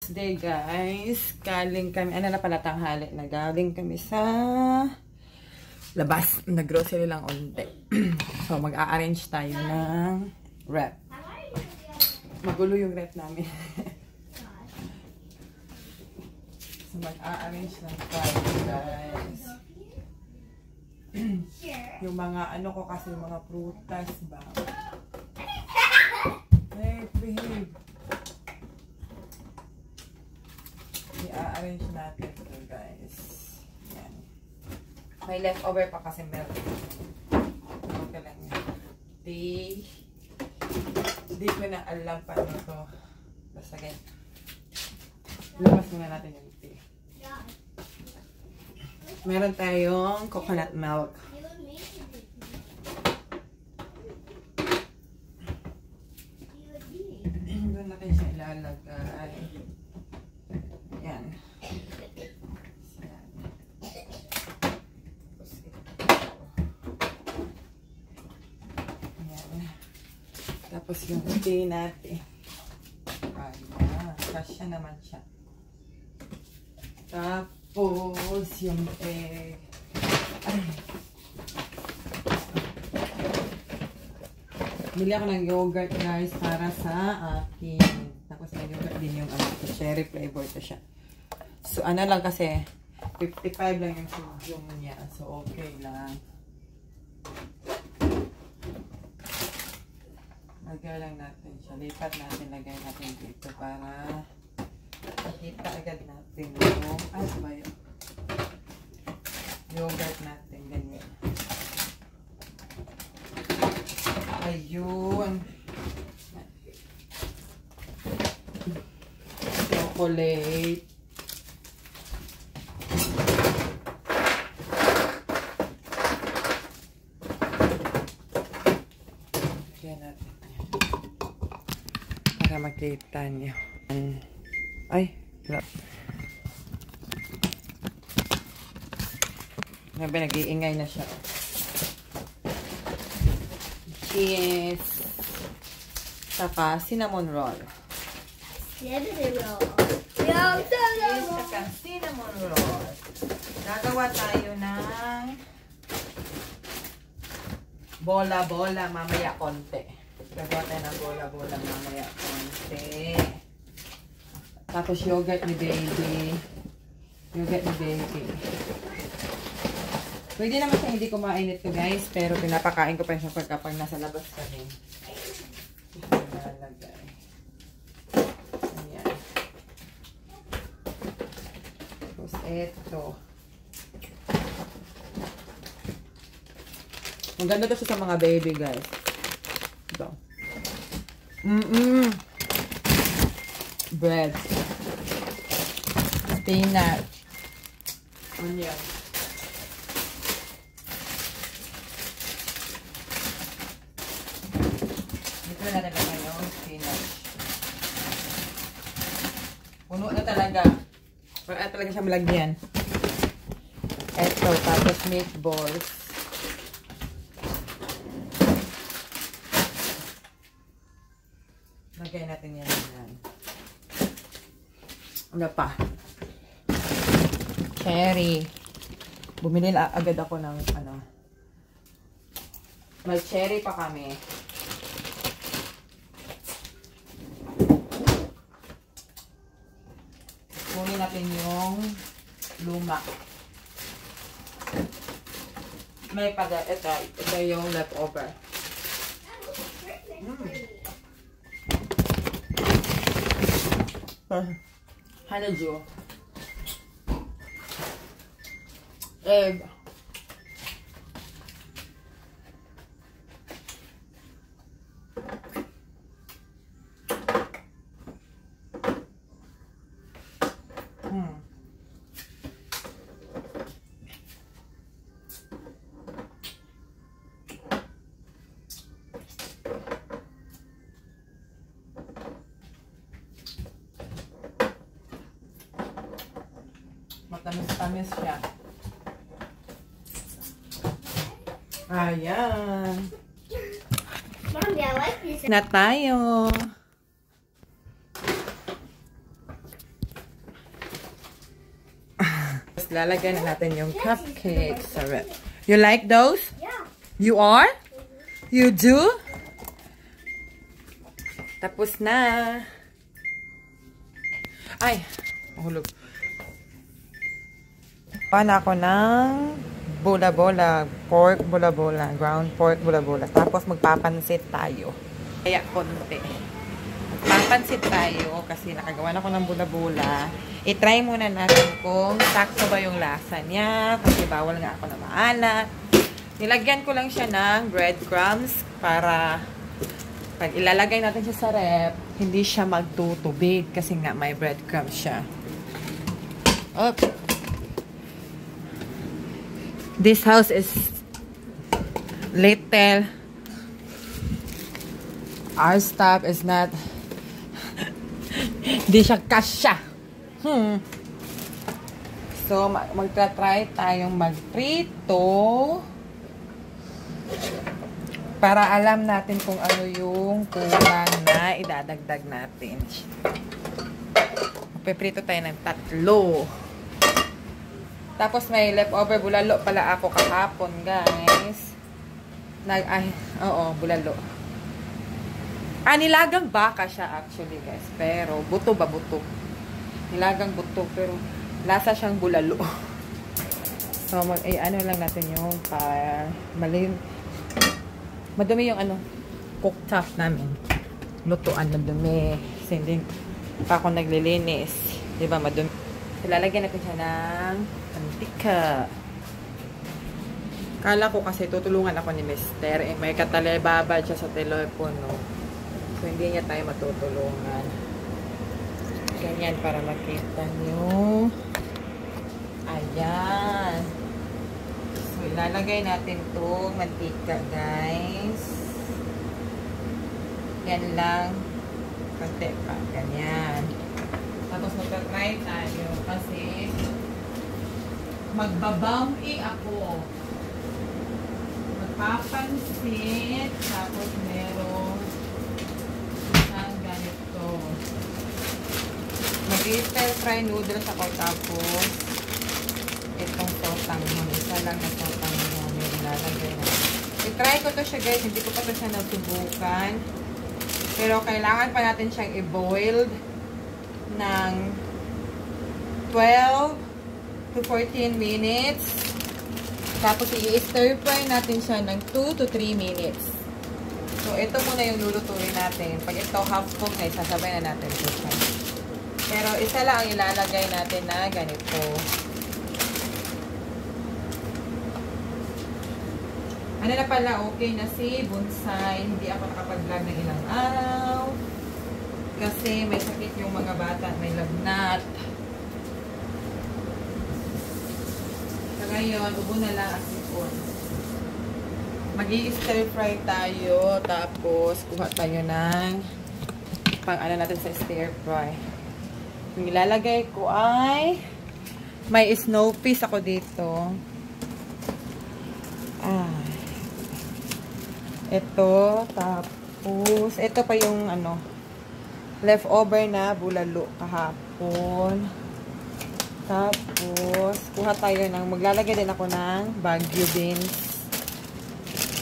Today guys, galing kami, ano na pala tanghali na, galing kami sa labas, nag-grocery lang unti. So mag-a-arrange tayo ng rep. Magulo yung rep namin. So mag-a-arrange lang tayo guys. Yung mga ano ko kasi, yung mga prutas ba. Hey, behave. I-arrange natin ito guys. Yan. May leftover pa kasi meron. Okay lang yan. Di ko na alam paano ito. Basta ganyan. Labas muna natin yung tea. Meron tayong coconut milk. Doon natin siya ilalagay. Yan. Tapos yung tea natin. Ayan. Kasya naman siya. Tapos yung egg. Ay. Bili ako ng yogurt guys para sa akin. Tapos may yogurt din yung cherry flavor to siya. So ano lang kasi 55 lang yung sodium niya. So okay lang. Lagay lang natin siya. Lipat natin, lagay natin dito para makita agad natin yung ano ba yun? Yogurt natin. Ganyan. Ayun. Chocolate. Lagyan natin. Para makita niyo. Ay, wala. Sabi, nag-iingay na siya. Cheese. Saka cinnamon roll. Cinnamon roll. Cheese, saka cinnamon roll. Gagawa tayo ng bola-bola mamaya konti. Gagawa tayo ng bola-bola mamaya konti. Tapos yogurt ni baby. Yogurt ni baby. Pwede naman siya hindi kumain ito guys. Pero pinapakain ko pa siya kapag nasa labas kami. Ilalagay. Ayan. Tapos ito. Maganda to sa mga baby guys. Ito. Bread. Spinach. Onion. Dito na talaga yung spinach. Puno na talaga. Para talaga siya malagyan. Ito. Tapos meatballs. Lagay natin yan. Ano pa? Cherry. Bumili agad ako ng ano. May cherry pa kami. Kunin natin yung luma. May pada. Ito yung leftover. Hanajo. Egg. Matamis-tamis siya. Ayan. Mommy, I like this. Na tayo. lalagyan na natin yung cupcakes sa rep. You like those? Yeah. You are? You do? Tapos na. Ay, mahulog. Pana ako ng bola-bola, pork bola-bola, ground pork bola-bola. Tapos magpapansit tayo. Kaya konti. Magpapansit tayo kasi nakagawa na ako ng bola-bola. I-try muna natin kung sakto ba yung lasa niya kasi bawal nga ako na maalat. Nilagyan ko lang siya ng breadcrumbs para pag ilalagay natin siya sa rep, hindi siya magtutubig kasi nga may breadcrumbs siya. Oops. This house is little. Our stuff is not. Di siya kasya. So, magta-try tayong magprito para alam natin kung ano yung kulang na idadagdag natin. Magpiprito tayo ng 3. Tapos may leftover bulalo pala ako kahapon, guys. Bulalo. Nilagang baka siya actually, guys. Pero buto ba buto? Nilagang buto pero lasa siyang bulalo. So ano lang natin yung madumi yung cooktop namin. Lutuan na dumi. Kasi hindi pa ako naglilinis. 'Di ba, madumi. Ilalagyan natin siya ng mantika. Kala ko kasi tutulungan ako ni Mister. May katalebaba siya sa telepono. So, hindi niya tayo matutulungan. Ganyan para makita nyo. Ayan. So, ilalagay natin itong mantika, guys. Yan lang. Konti pa. Ganyan. Tapos magta-try tayo kasi magbabumpy ako. Magpapansit. Tapos merong isang ganito. Mag-stir fry noodles ako. Tapos itong sotanghon. Isa lang na sotanghon yung nilalagay na. I-try ko to siya, guys. Hindi ko pa to siya nasubukan. Pero kailangan pa natin siyang i-boiled ng 12 to 14 minutes. Tapos i-stir fry natin siya ng 2 to 3 minutes. So, ito muna yung lulutuin natin. Pag ito half cook na, isasabay na natin ito siya. Pero isa lang ang ilalagay natin na ganito. Ano na pala, okay na si Bonsai. Hindi ako nakapag-vlog ng ilang araw. Kasi may sakit yung mga bata, may lagnat. So ngayon, ubo na lang ang sipon. Mag-i-stir fry tayo, tapos kuha tayo ng pang-ano natin sa stir fry. Yung ilalagay ko ay may snow peas ako dito. Ito, tapos ito pa yung leftover na bulalo kahapon. Tapos, kuha tayo maglalagay din ako ng Baguio beans.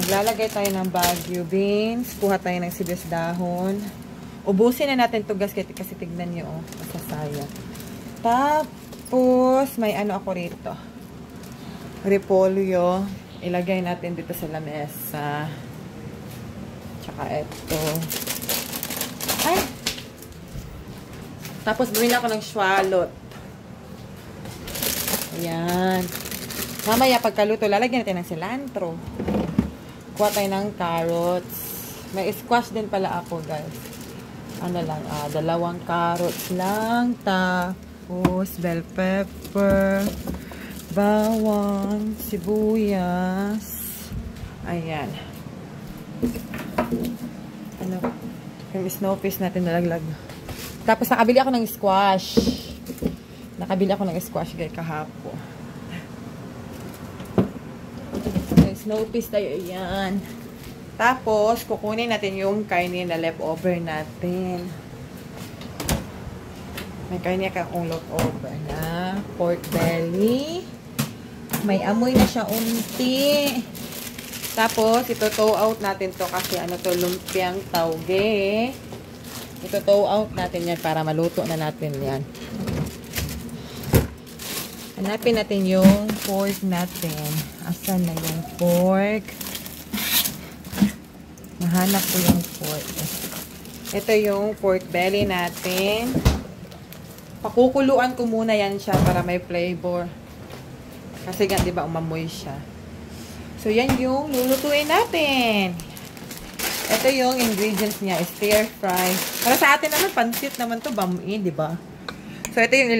Maglalagay tayo ng Baguio beans. Kuha tayo ng sibuyas dahon. Ubusin na natin ito, guys, kasi tignan nyo, masasayang. Tapos, may ako rito. Repolyo. Ilagay natin dito sa lamesa. Tsaka ito. Ay! Tapos, bumili ako ng shallot. Ayan. Mamaya, pagkaluto, lalagyan natin ng cilantro. Kuha tayo ng carrots. May squash din pala ako, guys. 2 carrots lang. Tapos, bell pepper, bawang, sibuyas. Ayan. Yung snow peas natin nalaglag. Tapos, nakabili ako ng squash. Guys, kahapon. May snow peas tayo. Ayan. Tapos, kukunin natin yung kainin na leftover natin. May kanya kang over na pork belly. May amoy na siya unti. Tapos, ito-tow out natin to kasi ano to, lumpiang tauge. Ito-tow out natin yan para maluto na natin yan. Hanapin natin yung pork natin. Asan na yung pork? Nahanap ko yung pork. Ito yung pork belly natin. Pakukuluan ko muna yan siya para may flavor. Kasi nga, di ba, umamoy siya. So, yan yung lulutuin natin. Ito yung ingredients niya, stir fry. Para sa atin naman, pansit naman to, bamuin, di ba? So, ito yung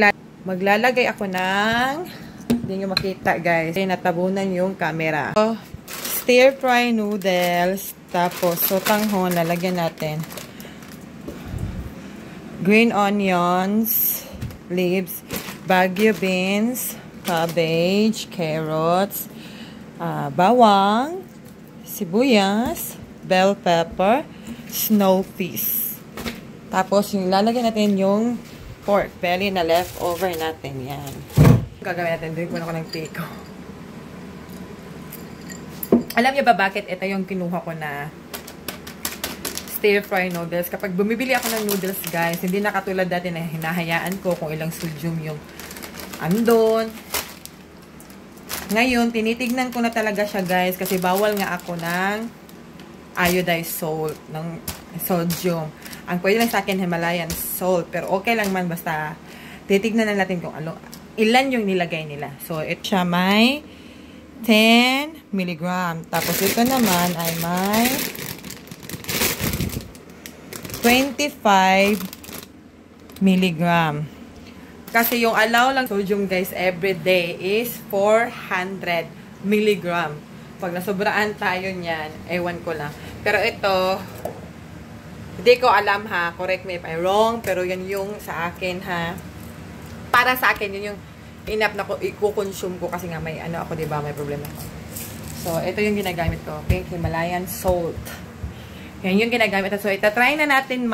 maglalagay ako ng, hindi nyo makita, guys. Natabunan yung camera. So, stir fry noodles. Tapos, sotanghon, lalagyan natin. Green onions, leaves, Baguio beans, cabbage, carrots, bawang, sibuyas, bell pepper, snow peas. Tapos, yung lalagyan natin yung pork belly na leftover natin. Yan. Gagawin natin. Drink muna ko ng tiko. Alam niyo ba bakit ito yung kinuha ko na stir fry noodles? Kapag bumibili ako ng noodles, guys, hindi na katulad dati na hinahayaan ko kung ilang sodium yung andon. Ngayon, tinitignan ko na talaga siya, guys, kasi bawal nga ako ng iodized salt, ng sodium. Ang pwede lang sa akin, Himalayan salt. Pero okay lang man, basta titignan na natin kung ano, ilan yung nilagay nila. So, ito siya may 10 mg. Tapos, ito naman ay may 25 mg. Kasi yung allow lang sodium, guys, every day is 400 mg. Pag nasobraan tayo niyan, ewan ko lang. Pero ito, hindi ko alam ha, correct me if I'm wrong, pero yan yung sa akin ha. Para sa akin, yun yung enough na i-consume ko kasi nga may ano ako, diba, may problema ako. So, ito yung ginagamit ko, pink Himalayan salt. Yan yung ginagamit. So, itatry na natin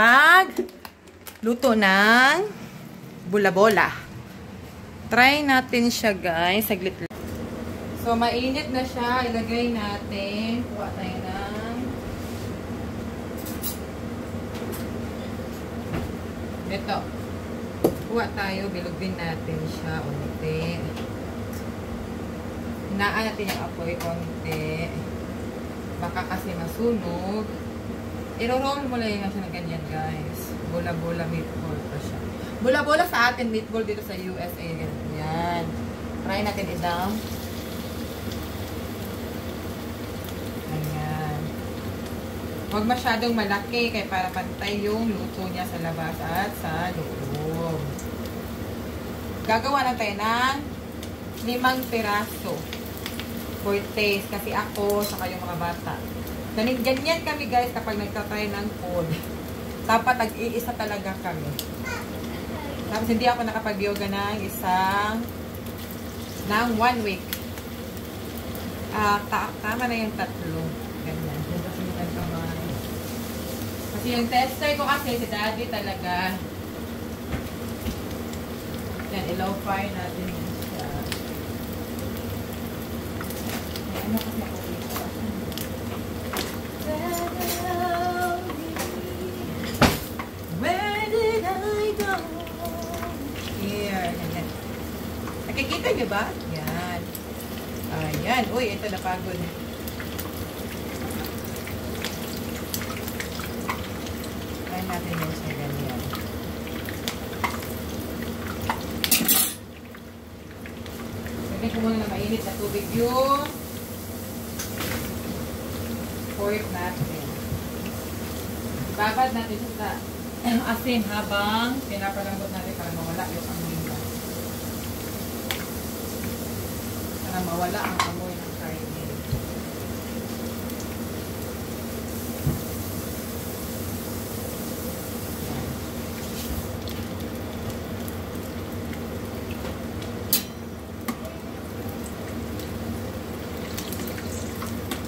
luto ng bula-bola. Try natin siya, guys. Saglit lang. So, mainit na siya. Ilagay natin. Kuha tayo ng ito. Kuha tayo. Bilugin natin siya. Unti. Hinaan natin yung apoy. Unti. Baka kasi masunog. I-roll mo lang yung siya na ganyan, guys. Bola-bola meatball pa siya. Bola-bola sa atin, meatball dito sa USA. Ganyan. Try natin i-dump. Ayan. Huwag masyadong malaki kaya para pantay yung luto niya sa labas at sa loob. Gagawa lang tayo ng 5 piraso for taste. Kasi ako, saka yung mga bata. Ganyan kami, guys, kapag nagtatry ng food. Dapat nag-iisa talaga kami. Tapos hindi ako nakapag-yoga ng 1 week. Tama na yung 3. Ganyan. Kasi yung tester ko kasi, si daddy talaga. Yan, i-low fry natin siya. Ano kasi ako dito? Where did I go? Here. Ganyan. Nakikita niyo ba? Yan. Ayan. Uy, ito napagod. Try natin yan siya ganyan. Lagyan ko muna na mainit na tubig yung pork natin. Babad natin siya sa asin habang pinapalambot natin para mawala yung amoy niya. Para mawala ang amoy ng karne.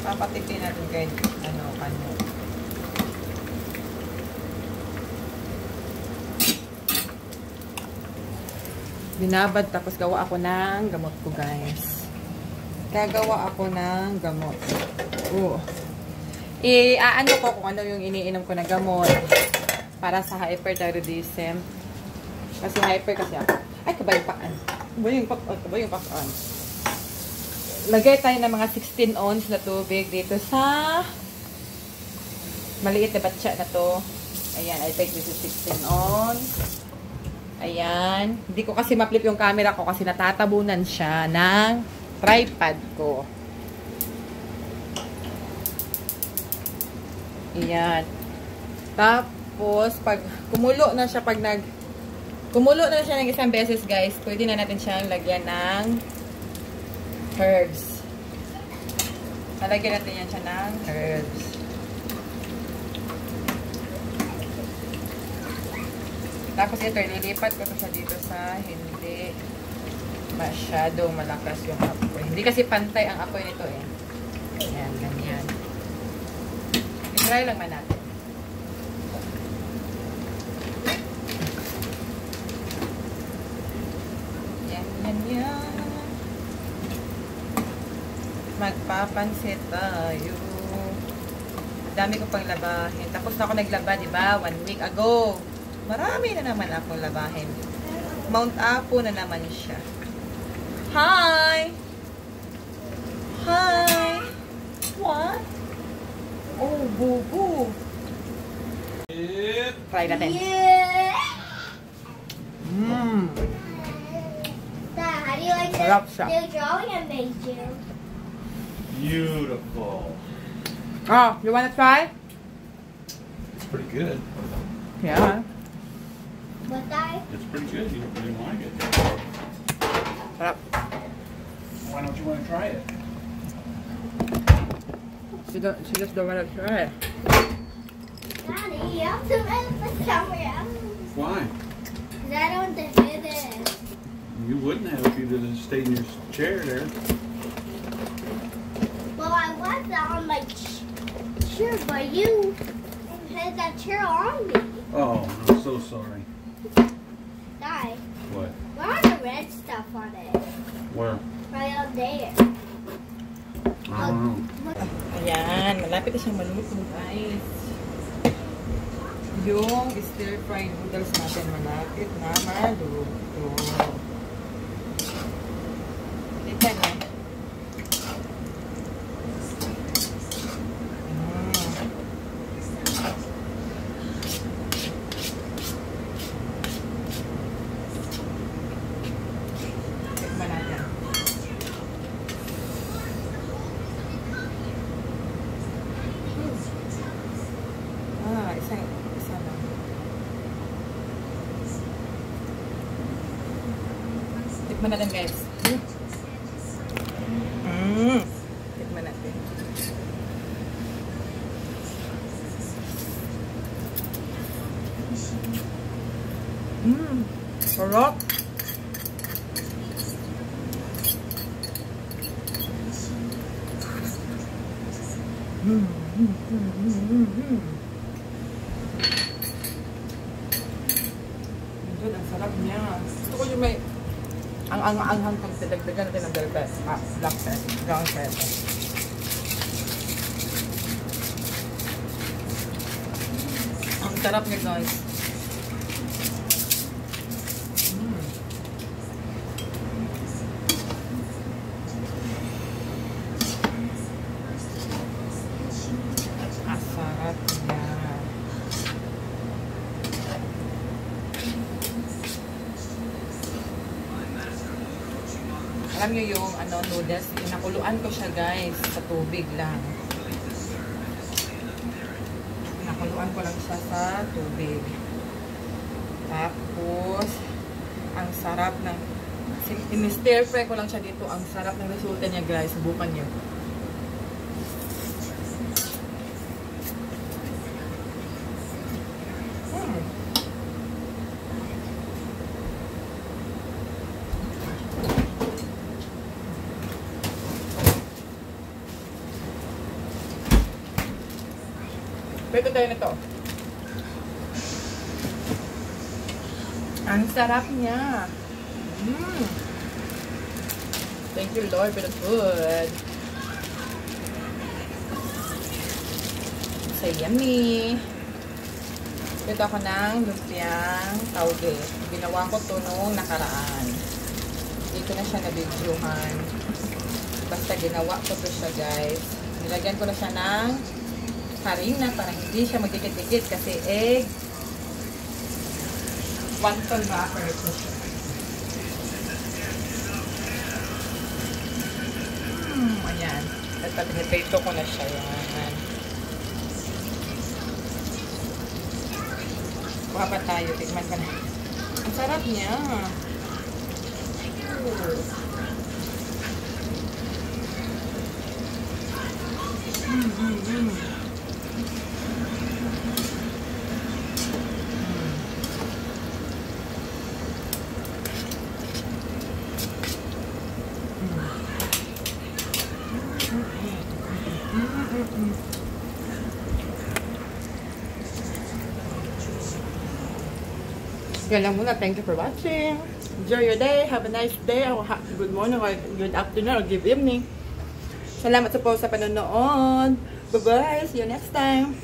Papatikin natin kahit ano. Binabad tapos gawa ako ng gamot ko, guys. Gagawa ako ng gamot. Ano ko kung ano yung iniinom ko na gamot para sa hyperthyroidism. Kasi hyper kasi ako. Ay, kabayupaan. Kabayupaan. Lagay tayo ng mga 16 ounce na tubig dito sa maliit na batya na to. Ayan, I take this is 16 ounce. Ayan. Hindi ko kasi ma-flip yung camera ko kasi natatabunan siya ng tripod ko. Ayan. Tapos, pag kumulo na siya, ng isang beses, guys, pwede na natin siyang lagyan ng herbs. Lalagyan natin yan siya ng herbs. Tapos ito, nilipat ko siya dito sa hindi masyadong malakas yung apoy. Hindi kasi pantay ang apoy nito eh. Ayan, ganyan. I-try lang man natin. Yan. Magpapansit tayo. Dami ko pang labahin. Tapos na ako naglaba, di ba? 1 week ago. Marami na naman akong labahin. Mount Apo na naman siya. Hi! Hi! What? Oh, boo-boo. Try natin. Yeah. Mmm. Dad, how do you like Sarap the siya. new drawing I made you? Beautiful. Oh, you wanna try? It's pretty good. Yeah. What, Dad? It's pretty good. You didn't like it. Sarap. Why don't you want to try it? She just don't wanna try. Daddy, you have to move the camera. Why? Because I don't want to hit it. You wouldn't have if you'd have stayed in your chair there. Well, I was on my chair, but you had that chair on me. Oh, I'm so sorry. Dad, What? where are the red stuff on it? Where? Right up there. I don't know. Ayan, malapit na siyang maluto, guys. Yung stir-fried noodles natin malapit na maluto. Kita na. Tikman natin. Isa lang. Tikman natin, guys. Tikman natin. Sarap. Ang sarap niya. Gusto ko yung may ang pag dagdagan natin ng black pepper, brown pepper. Ang sarap niya, guys. Ang sarap niya. Alam niyo yung noodles, pinakuluan ko siya, guys, sa tubig lang. Pinakuluan ko lang siya sa tubig. Tapos, ang sarap ng, in-stir fry ko lang siya dito. Ang sarap ng resulta niya, guys. Subukan niyo. Pwede tayo nito. Ang sarap niya. Thank you, Lord, for the food. So, yummy. Ito ako ng lumpiang tauge. Ginawa ko ito noong nakaraan. Dito na siya na-videohan. Basta ginawa ko ito siya, guys. Nilagyan ko na siya ng harina para hindi siya magdikit-dikit kasi egg wonton wrapper ito siya. Ayan. At pag-nipito ko na siya. Yan. Kuha pa tayo. Tigman ka na. Ang sarap niya. Yan lang muna. Thank you for watching. Enjoy your day. Have a nice day. Or good morning or good afternoon or good evening. Salamat sa panonood. Bye-bye. See you next time.